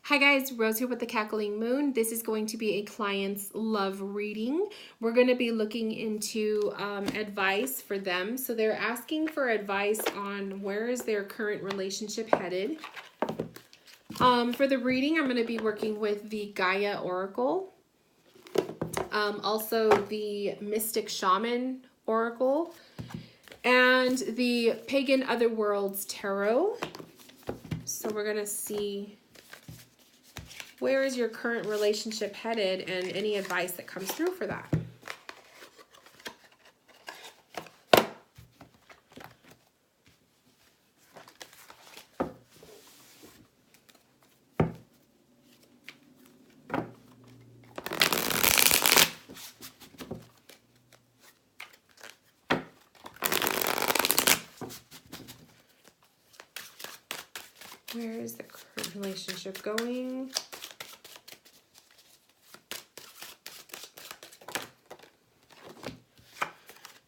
Hi guys, Rose here with the Cackling Moon. This is going to be a client's love reading. We're going to be looking into advice for them. So they're asking for advice on where is their current relationship headed. For the reading, I'm going to be working with the Gaia Oracle. Also the Mystic Shaman Oracle. And the Pagan Otherworlds Tarot. So we're going to see where is your current relationship headed and any advice that comes through for that. Where is the current relationship going?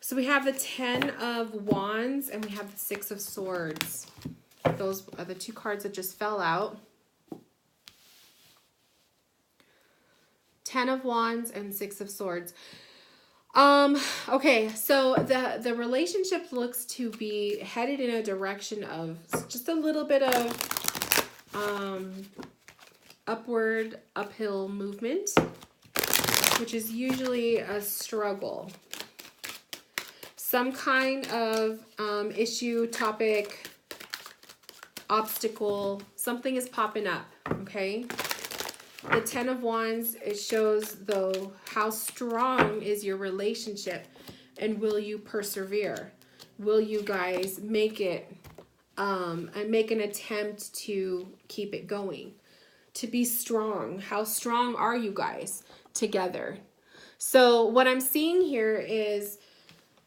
So we have the 10 of Wands and we have the 6 of Swords. Those are the two cards that just fell out. 10 of Wands and 6 of Swords. Okay, so the relationship looks to be headed in a direction of just a little bit of uphill movement, which is usually a struggle. Some kind of issue, topic, obstacle, something is popping up, okay? The 10 of Wands, it shows, though, how strong is your relationship and will you persevere? Will you guys make it, and make an attempt to keep it going? To be strong. How strong are you guys together? So what I'm seeing here is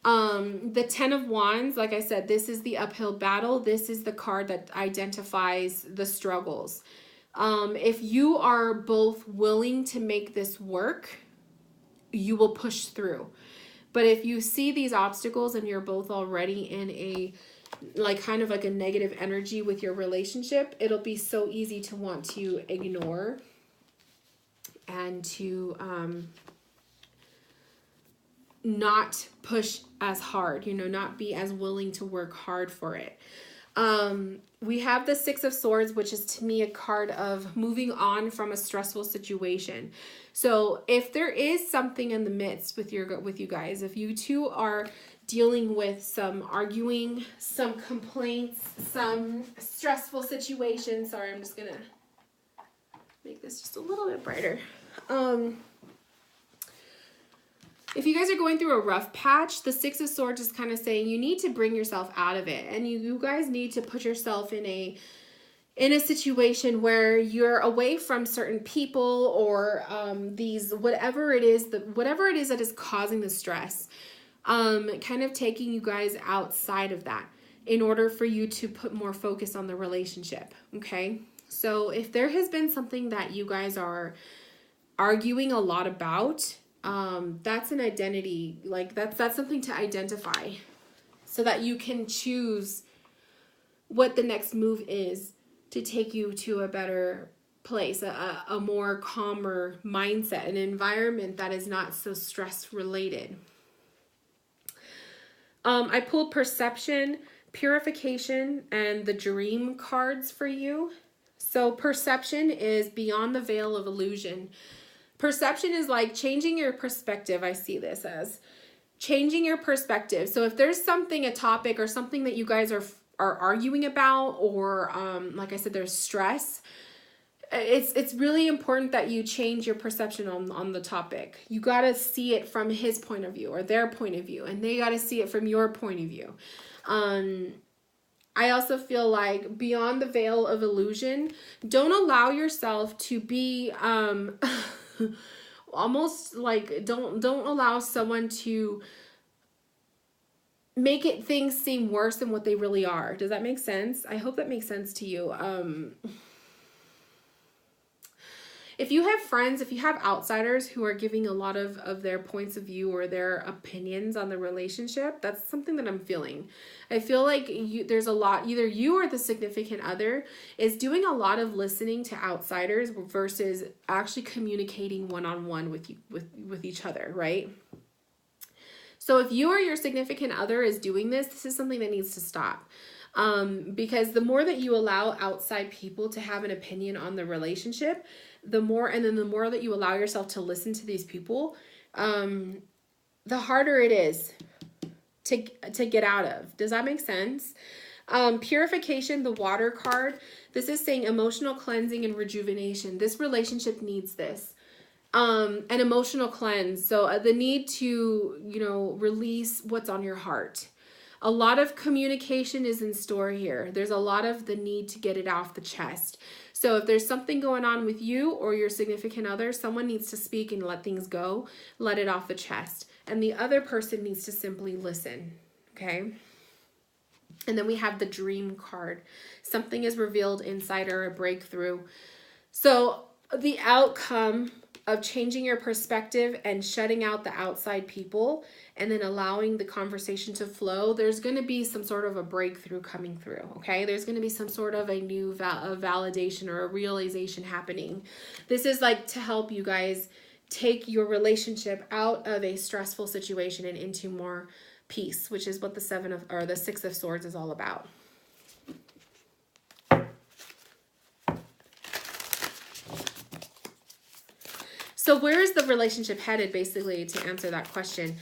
the 10 of Wands, like I said, this is the uphill battle. This is the card that identifies the struggles. If you are both willing to make this work, you will push through. But if you see these obstacles and you're both already in a, kind of like a negative energy with your relationship, it'll be so easy to want to ignore and to, not push as hard, not be as willing to work hard for it. We have the 6 of Swords, which is to me a card of moving on from a stressful situation. So if there is something in the midst with you guys, if you two are dealing with some arguing, some complaints, some stressful situations, sorry, I'm just gonna make this just a little bit brighter. If you guys are going through a rough patch, the 6 of Swords is kind of saying you need to bring yourself out of it. And you guys need to put yourself in a situation where you're away from certain people or whatever it is that is causing the stress. Kind of taking you guys outside of that in order for you to put more focus on the relationship. Okay? So if there has been something that you guys are arguing a lot about, that's an identity, that's something to identify so that you can choose what the next move is to take you to a better place, a more calmer mindset, an environment that is not so stress related. I pulled Perception, Purification, and the Dream cards for you. So Perception is beyond the veil of illusion. Perception is like changing your perspective. I see this as changing your perspective. So if there's something, a topic or something that you guys are arguing about, or like I said, there's stress, it's really important that you change your perception on the topic. You got to see it from his point of view or their point of view, and they got to see it from your point of view. I also feel like beyond the veil of illusion, don't allow yourself to be almost like don't allow someone to make things seem worse than what they really are. Does that make sense? I hope that makes sense to you. if you have friends, if you have outsiders who are giving a lot of their points of view or their opinions on the relationship, that's something that I'm feeling. I feel like there's a lot, either you or the significant other is doing a lot of listening to outsiders versus actually communicating one-on-one with each other, right? So if you or your significant other is doing this, this is something that needs to stop. Because the more that you allow outside people to have an opinion on the relationship, the more that you allow yourself to listen to these people, the harder it is to get out of. Does that make sense? Purification, the water card, this is saying emotional cleansing and rejuvenation. This relationship needs this. An emotional cleanse. So the need to, release what's on your heart. A lot of communication is in store here. There's a lot of the need to get it off the chest. So if there's something going on with you or your significant other, someone needs to speak and let things go, let it off the chest. And the other person needs to simply listen, okay? And then we have the dream card. Something is revealed inside or a breakthrough. So the outcome of changing your perspective and shutting out the outside people and then allowing the conversation to flow, there's going to be some sort of a breakthrough coming through, okay? There's going to be some sort of a new validation or a realization happening. This is like to help you guys take your relationship out of a stressful situation and into more peace, which is what the Six of Swords is all about. So where is the relationship headed, basically, to answer that question?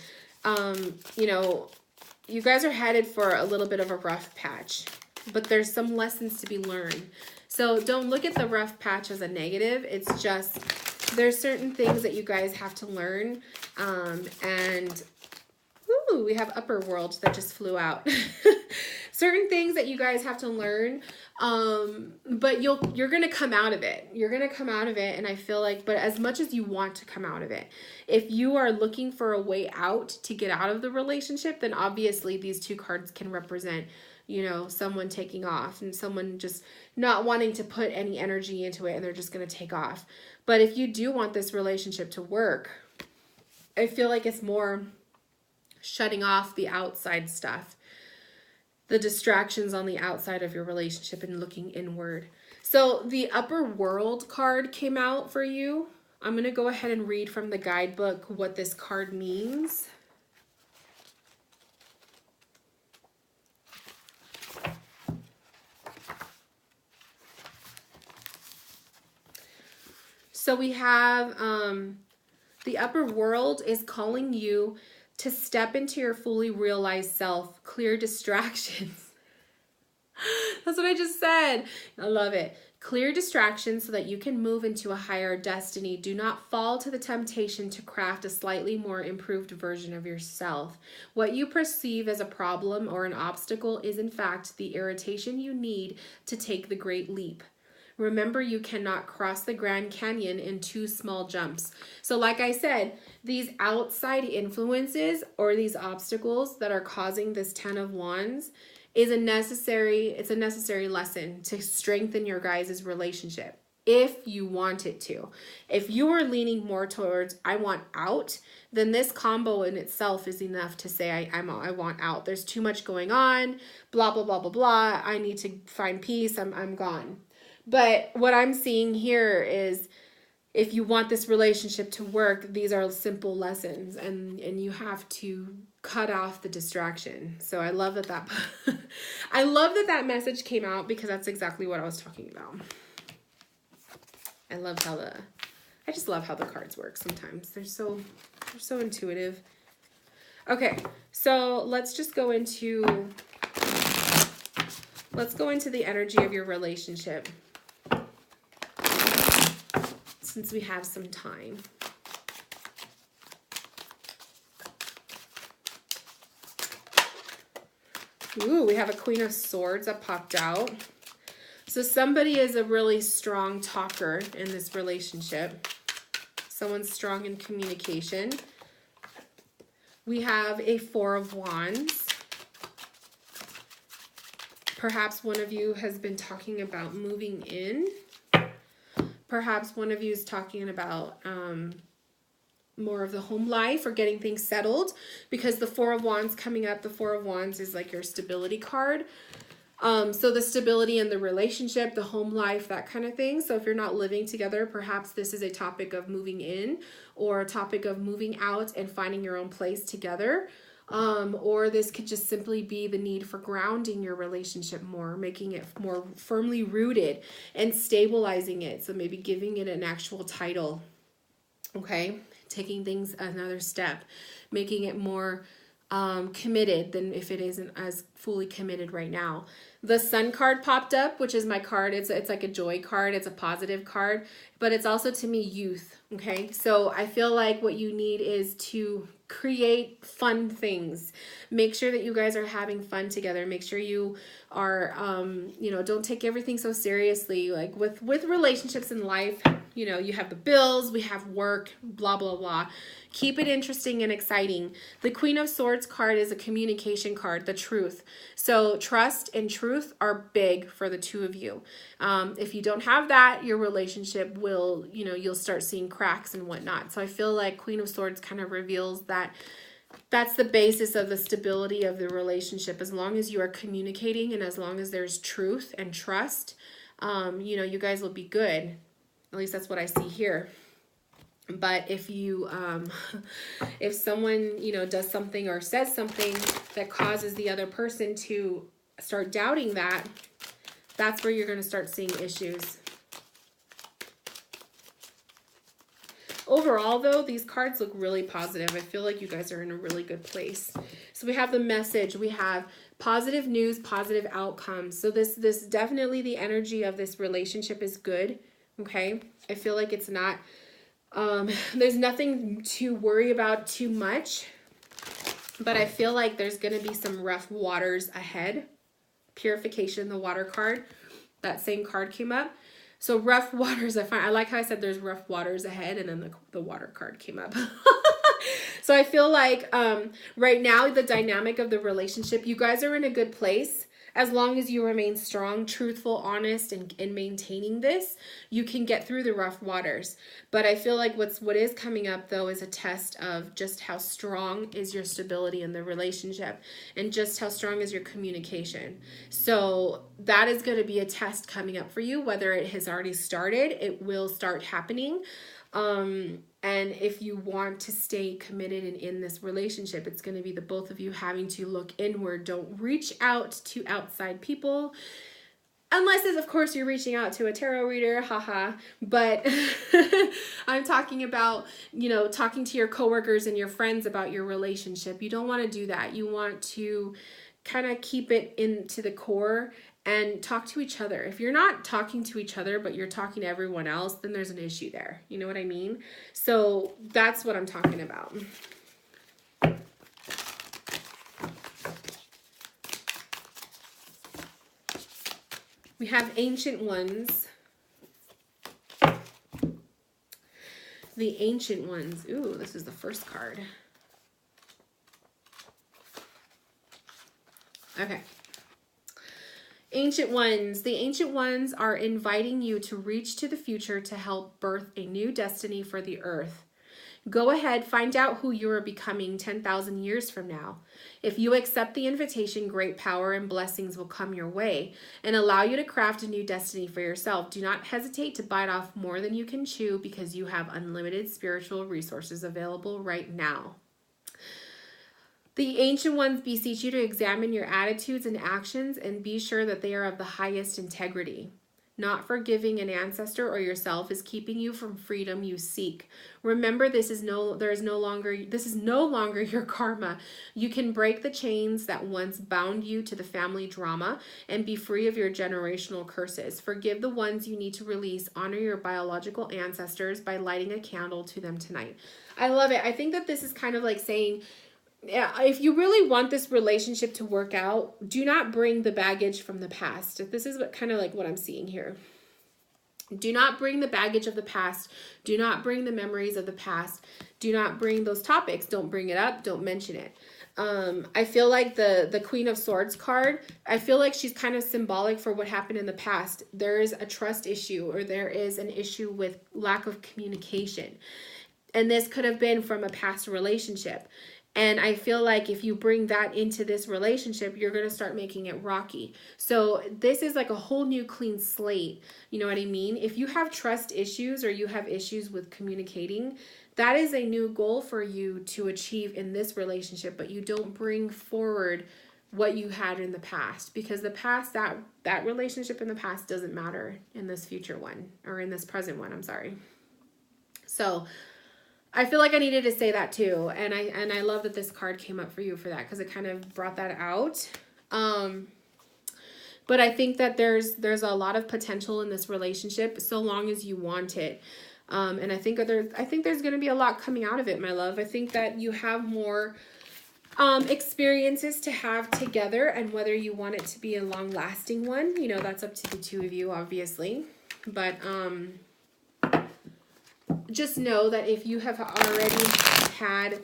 You guys are headed for a little bit of a rough patch, but there's some lessons to be learned. So don't look at the rough patch as a negative. It's just there's certain things that you guys have to learn. We have Otherworlds that just flew out. Certain things that you guys have to learn, but you're gonna come out of it. You're gonna come out of it, and I feel like, but as much as you want to come out of it, if you are looking for a way out to get out of the relationship, then obviously these two cards can represent, someone taking off and someone just not wanting to put any energy into it, and they're just gonna take off. But if you do want this relationship to work, I feel like it's more shutting off the outside stuff, the distractions on the outside of your relationship, and looking inward. So the Upper World card came out for you. I'm going to go ahead and read from the guidebook what this card means. So we have the Upper World is calling you to step into your fully realized self, clear distractions. That's what I just said. I love it. Clear distractions so that you can move into a higher destiny. Do not fall to the temptation to craft a slightly more improved version of yourself. What you perceive as a problem or an obstacle is in fact the irritation you need to take the great leap. Remember, you cannot cross the Grand Canyon in 2 small jumps. So like I said, these outside influences or these obstacles that are causing this 10 of Wands is a necessary lesson to strengthen your guys' relationship if you want it to. If you are leaning more towards I want out, then this combo in itself is enough to say I want out. There's too much going on, blah, blah, blah, blah, blah. I need to find peace. I'm gone. But what I'm seeing here is if you want this relationship to work, these are simple lessons, and you have to cut off the distraction. So I love that I love that message came out, because that's exactly what I was talking about. I just love how the cards work sometimes. They're so intuitive. Okay, so let's go into the energy of your relationship, since we have some time. Ooh, we have a Queen of Swords that popped out. So somebody is a really strong talker in this relationship. Someone's strong in communication. We have a Four of Wands. Perhaps one of you has been talking about moving in. perhaps one of you is talking about more of the home life or getting things settled, because the Four of Wands coming up, the Four of Wands is like your stability card. So the stability in the relationship, the home life, that kind of thing. So if you're not living together, perhaps this is a topic of moving in or a topic of moving out and finding your own place together. Or this could just simply be the need for grounding your relationship more, making it more firmly rooted and stabilizing it. So maybe giving it an actual title. Okay. Taking things another step, making it more committed than if it isn't as fully committed right now. The Sun card popped up, which is my card. It's like a joy card. It's a positive card, but it's also to me youth. Okay. So I feel like what you need is to create fun things. Make sure that you guys are having fun together. Make sure you are, you know, don't take everything so seriously. Like with relationships in life, you know, you have the bills, we have work, blah, blah, blah. Keep it interesting and exciting. The Queen of Swords card is a communication card, the truth. So trust and truth are big for the two of you. If you don't have that, your relationship will, you know, you'll start seeing cracks and whatnot. So I feel like Queen of Swords kind of reveals that that's the basis of the stability of the relationship. As long as you are communicating and as long as there's truth and trust, you know, you guys will be good. At least that's what I see here. But if you, if someone, you know, does something or says something that causes the other person to start doubting that, that's where you're going to start seeing issues. Overall, though, these cards look really positive. I feel like you guys are in a really good place. So we have the message. We have positive news, positive outcomes. So this definitely, the energy of this relationship is good. Okay. I feel like it's not, there's nothing to worry about too much, but I feel like there's going to be some rough waters ahead. Purification, the water card, that same card came up. So rough waters, I like how I said there's rough waters ahead, and then the water card came up. So I feel like right now, the dynamic of the relationship, you guys are in a good place. As long as you remain strong, truthful, honest, and maintaining this, you can get through the rough waters. But I feel like what is coming up, though, is a test of just how strong is your stability in the relationship and just how strong is your communication. So that is going to be a test coming up for you. Whether it has already started, it will start happening. And if you want to stay committed and in this relationship, it's going to be the both of you having to look inward. Don't reach out to outside people. Unless, of course, you're reaching out to a tarot reader, haha. But I'm talking about, you know, talking to your coworkers and your friends about your relationship. You don't want to do that. You want to kind of keep it into the core and talk to each other. If you're not talking to each other, but you're talking to everyone else, then there's an issue there. You know what I mean? So that's what I'm talking about. We have Ancient Ones. The Ancient Ones. Ooh, this is the first card. Okay. Ancient Ones. The Ancient Ones are inviting you to reach to the future to help birth a new destiny for the earth. Go ahead, find out who you are becoming 10,000 years from now. If you accept the invitation, great power and blessings will come your way and allow you to craft a new destiny for yourself. Do not hesitate to bite off more than you can chew, because you have unlimited spiritual resources available right now. The Ancient Ones beseech you to examine your attitudes and actions and be sure that they are of the highest integrity. Not forgiving an ancestor or yourself is keeping you from freedom you seek. Remember, this is no longer your karma. You can break the chains that once bound you to the family drama and be free of your generational curses. Forgive the ones you need to release. Honor your biological ancestors by lighting a candle to them tonight. I love it. I think that this is kind of like saying, yeah, if you really want this relationship to work out, do not bring the baggage from the past. This is what I'm seeing here. Do not bring the baggage of the past. Do not bring the memories of the past. Do not bring those topics. Don't bring it up. Don't mention it. I feel like the Queen of Swords card, I feel like she's kind of symbolic for what happened in the past. There is a trust issue, or there is an issue with lack of communication. And this could have been from a past relationship. And I feel like if you bring that into this relationship, you're going to start making it rocky. So this is like a whole new clean slate. You know what I mean? If you have trust issues or you have issues with communicating, that is a new goal for you to achieve in this relationship, but you don't bring forward what you had in the past, because the past, that relationship in the past doesn't matter in this future one, or in this present one, I'm sorry. So I feel like I needed to say that too. And I love that this card came up for you for that, because it kind of brought that out. But I think that there's a lot of potential in this relationship, so long as you want it. And I think there's going to be a lot coming out of it, my love. I think that you have more experiences to have together, and whether you want it to be a long-lasting one, you know, that's up to the two of you, obviously. But just know that if you have already had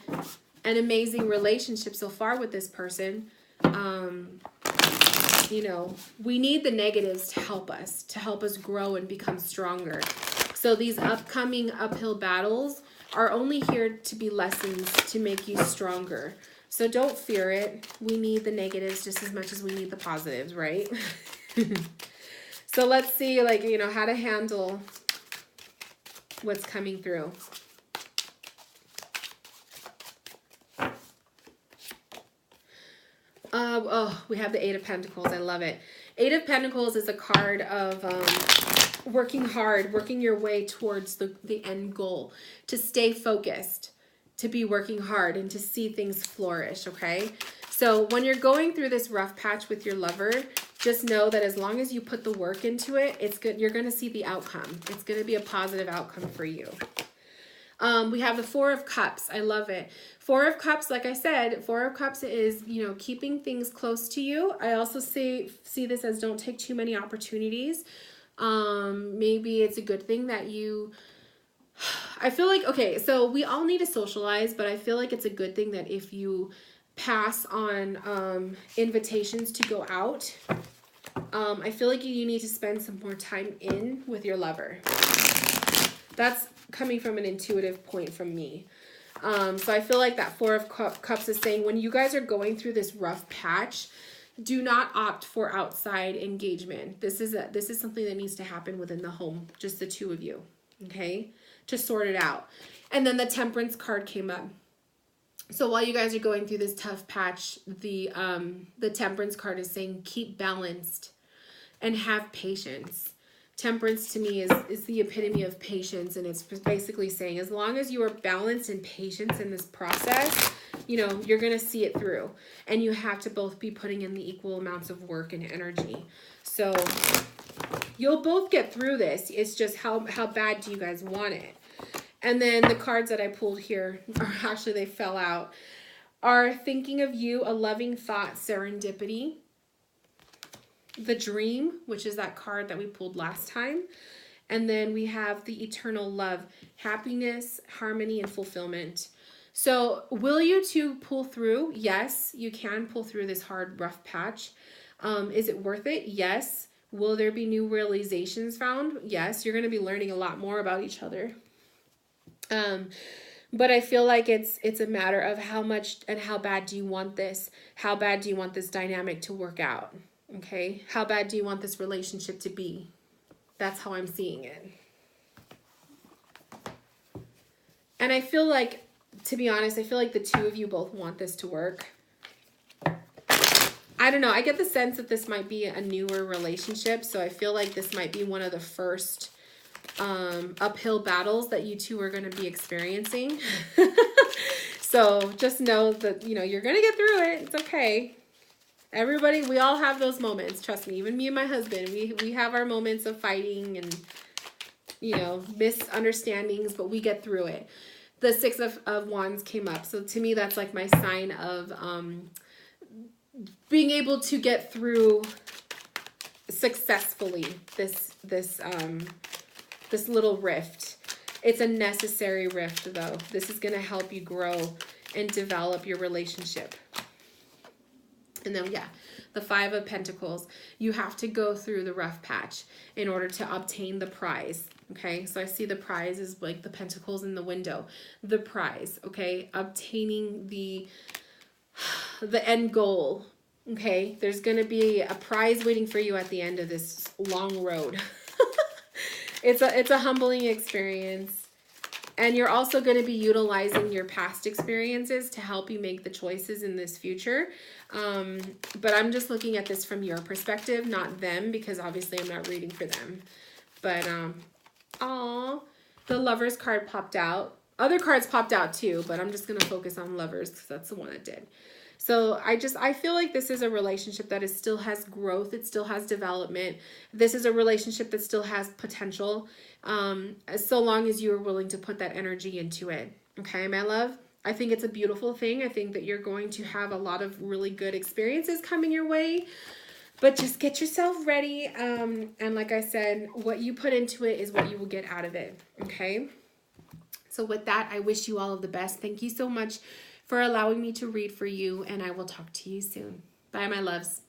an amazing relationship so far with this person, you know, we need the negatives to help us grow and become stronger. So these upcoming uphill battles are only here to be lessons to make you stronger. So don't fear it. We need the negatives just as much as we need the positives, right? So let's see, like, you know, how to handle what's coming through. Oh, we have the Eight of Pentacles. I love it. Eight of Pentacles is a card of working hard, working your way towards the end goal, to stay focused, to be working hard, and to see things flourish, okay? So when you're going through this rough patch with your lover, just know that as long as you put the work into it, it's good. You're going to see the outcome. It's going to be a positive outcome for you. We have the Four of Cups. I love it. Four of Cups, like I said, Four of Cups is, you know, keeping things close to you. I also see this as don't take too many opportunities. Maybe it's a good thing that you, I feel like, okay, so we all need to socialize, but I feel like it's a good thing that if you pass on invitations to go out, I feel like you need to spend some more time in with your lover. That's coming from an intuitive point from me. So I feel like that Four of Cups is saying when you guys are going through this rough patch, do not opt for outside engagement. This is something that needs to happen within the home, just the two of you, okay, to sort it out. And then the Temperance card came up. So while you guys are going through this tough patch, the Temperance card is saying keep balanced and have patience. Temperance to me is the epitome of patience, and it's basically saying as long as you are balanced and patient in this process, you know, you're going to see it through, and you have to both be putting in the equal amounts of work and energy. So you'll both get through this. It's just how bad do you guys want it? And then the cards that I pulled here, or actually they fell out, are thinking of you, a loving thought, serendipity, the Dream, which is that card that we pulled last time. And then we have the Eternal Love, happiness, harmony, and fulfillment. So will you two pull through? Yes, you can pull through this hard, rough patch. Is it worth it? Yes. Will there be new realizations found? Yes. You're going to be learning a lot more about each other. But I feel like it's a matter of how much and how bad do you want this? How bad do you want this dynamic to work out? Okay. How bad do you want this relationship to be? That's how I'm seeing it. And I feel like, to be honest, I feel like the two of you both want this to work. I don't know. I get the sense that this might be a newer relationship. So I feel like this might be one of the first uphill battles that you two are going to be experiencing. So just know that, you know, you're going to get through it. It's okay. Everybody, we all have those moments. Trust me. Even me and my husband, we have our moments of fighting and, you know, misunderstandings, but we get through it. The Six of Wands came up. So to me, that's like my sign of being able to get through successfully this little rift. It's a necessary rift, though. This is going to help you grow and develop your relationship. And then, yeah, the Five of Pentacles. You have to go through the rough patch in order to obtain the prize. Okay, so I see the prize is like the pentacles in the window. The prize, okay, obtaining the end goal. Okay, there's going to be a prize waiting for you at the end of this long road. It's a humbling experience. And you're also going to be utilizing your past experiences to help you make the choices in this future. But I'm just looking at this from your perspective, not them, because obviously I'm not reading for them. But, the Lovers card popped out. Other cards popped out too, but I'm just going to focus on Lovers because that's the one that did. So I feel like this is a relationship that still has growth. It still has development. This is a relationship that still has potential. So long as you are willing to put that energy into it. Okay, my love? I think it's a beautiful thing. I think that you're going to have a lot of really good experiences coming your way. But just get yourself ready. And like I said, what you put into it is what you will get out of it. Okay? So with that, I wish you all of the best. Thank you so much for allowing me to read for you, and I will talk to you soon. Bye, my loves.